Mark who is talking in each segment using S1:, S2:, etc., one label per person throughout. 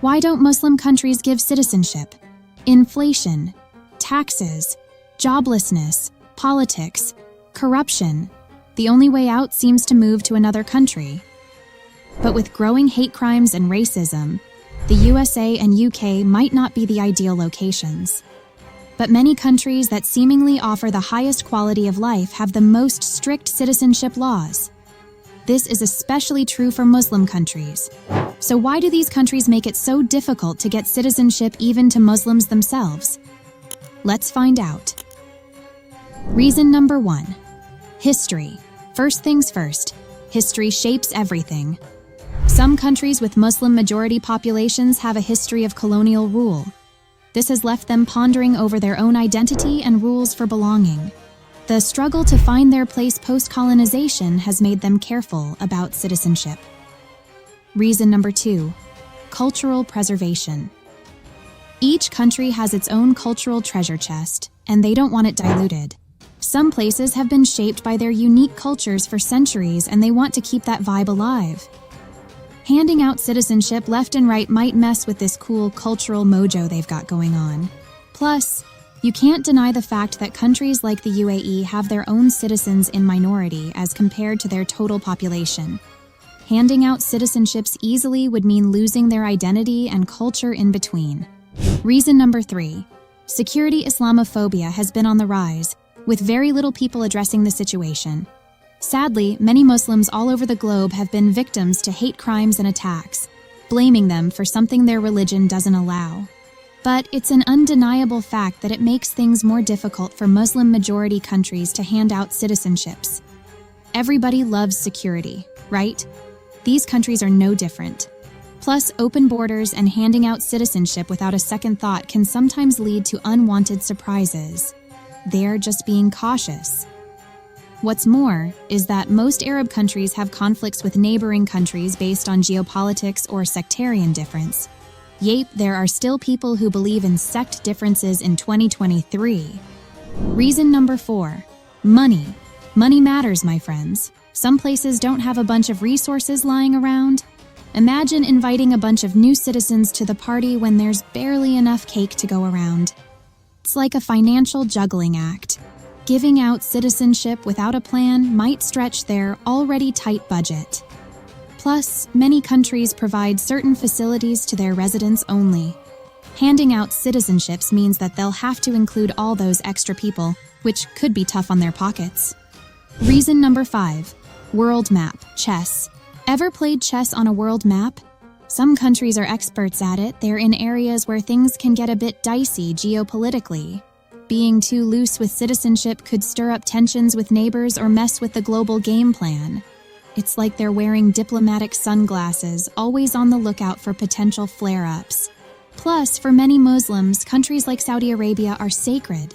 S1: Why don't Muslim countries give citizenship? Inflation, taxes, joblessness, politics, corruption. The only way out seems to move to another country. But with growing hate crimes and racism, the USA and UK might not be the ideal locations. But many countries that seemingly offer the highest quality of life have the most strict citizenship laws. This is especially true for Muslim countries. So why do these countries make it so difficult to get citizenship even to Muslims themselves? Let's find out. Reason number 1. History. First things first, history shapes everything. Some countries with Muslim-majority populations have a history of colonial rule. This has left them pondering over their own identity and rules for belonging. The struggle to find their place post-colonization has made them careful about citizenship. Reason number 2. Cultural preservation. Each country has its own cultural treasure chest, and they don't want it diluted. Some places have been shaped by their unique cultures for centuries, and they want to keep that vibe alive. Handing out citizenship left and right might mess with this cool cultural mojo they've got going on. Plus, you can't deny the fact that countries like the UAE have their own citizens in minority as compared to their total population. Handing out citizenships easily would mean losing their identity and culture in between. Reason number 3. Security Islamophobia has been on the rise, with very little people addressing the situation. Sadly, many Muslims all over the globe have been victims to hate crimes and attacks, blaming them for something their religion doesn't allow. But it's an undeniable fact that it makes things more difficult for Muslim-majority countries to hand out citizenships. Everybody loves security, right? These countries are no different. Plus, open borders and handing out citizenship without a second thought can sometimes lead to unwanted surprises. They're just being cautious. What's more is that most Arab countries have conflicts with neighboring countries based on geopolitics or sectarian difference. Yep, there are still people who believe in sect differences in 2023. Reason number 4. Money. Money matters, my friends. Some places don't have a bunch of resources lying around. Imagine inviting a bunch of new citizens to the party when there's barely enough cake to go around. It's like a financial juggling act. Giving out citizenship without a plan might stretch their already tight budget. Plus, many countries provide certain facilities to their residents only. Handing out citizenships means that they'll have to include all those extra people, which could be tough on their pockets. Reason number 5. World map, chess. Ever played chess on a world map? Some countries are experts at it. They're in areas where things can get a bit dicey geopolitically. Being too loose with citizenship could stir up tensions with neighbors or mess with the global game plan. It's like they're wearing diplomatic sunglasses, always on the lookout for potential flare-ups. Plus, for many Muslims, countries like Saudi Arabia are sacred.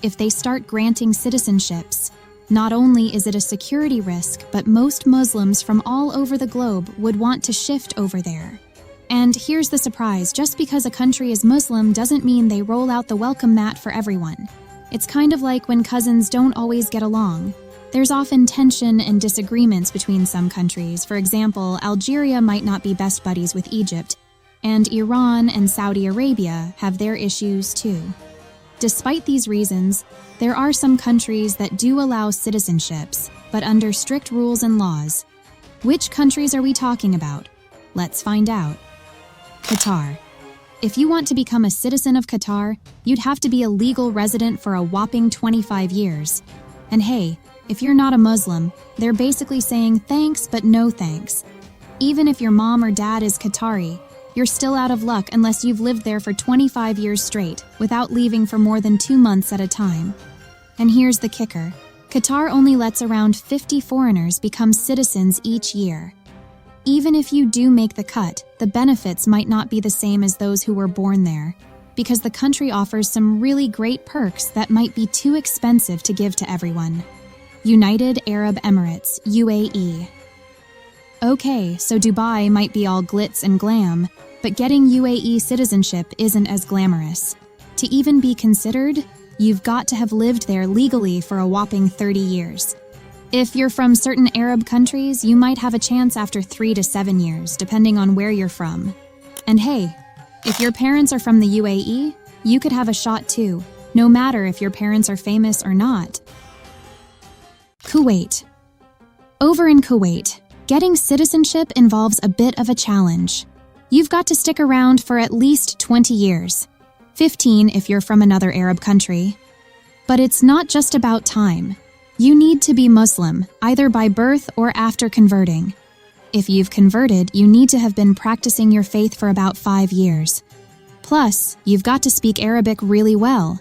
S1: If they start granting citizenships, not only is it a security risk, but most Muslims from all over the globe would want to shift over there. And here's the surprise, just because a country is Muslim doesn't mean they roll out the welcome mat for everyone. It's kind of like when cousins don't always get along. There's often tension and disagreements between some countries. For example, Algeria might not be best buddies with Egypt, and Iran and Saudi Arabia have their issues too. Despite these reasons, there are some countries that do allow citizenships, but under strict rules and laws. Which countries are we talking about? Let's find out. Qatar. If you want to become a citizen of Qatar, you'd have to be a legal resident for a whopping 25 years. And hey, if you're not a Muslim, they're basically saying thanks but no thanks. Even if your mom or dad is Qatari, you're still out of luck unless you've lived there for 25 years straight, without leaving for more than 2 months at a time. And here's the kicker. Qatar only lets around 50 foreigners become citizens each year. Even if you do make the cut, the benefits might not be the same as those who were born there, because the country offers some really great perks that might be too expensive to give to everyone. United Arab Emirates, UAE. Okay, so Dubai might be all glitz and glam, but getting UAE citizenship isn't as glamorous. To even be considered, you've got to have lived there legally for a whopping 30 years. If you're from certain Arab countries, you might have a chance after 3 to 7 years, depending on where you're from. And hey, if your parents are from the UAE, you could have a shot too, no matter if your parents are famous or not. Kuwait. Over in Kuwait, getting citizenship involves a bit of a challenge. You've got to stick around for at least 20 years, 15 if you're from another Arab country. But it's not just about time. You need to be Muslim, either by birth or after converting. If you've converted, you need to have been practicing your faith for about 5 years. Plus, you've got to speak Arabic really well.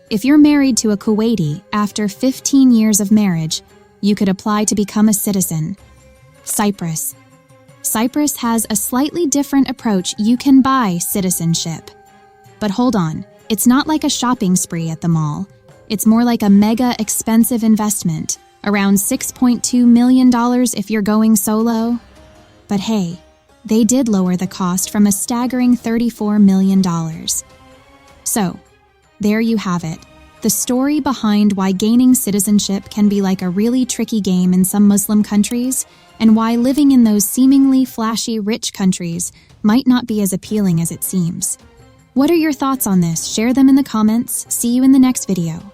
S1: If you're married to a Kuwaiti, after 15 years of marriage, you could apply to become a citizen. Cyprus. Cyprus has a slightly different approach. You can buy citizenship. But hold on, it's not like a shopping spree at the mall. It's more like a mega expensive investment, around $6.2 million if you're going solo. But hey, they did lower the cost from a staggering $34 million. So, there you have it. The story behind why gaining citizenship can be like a really tricky game in some Muslim countries, and why living in those seemingly flashy rich countries might not be as appealing as it seems. What are your thoughts on this? Share them in the comments. See you in the next video.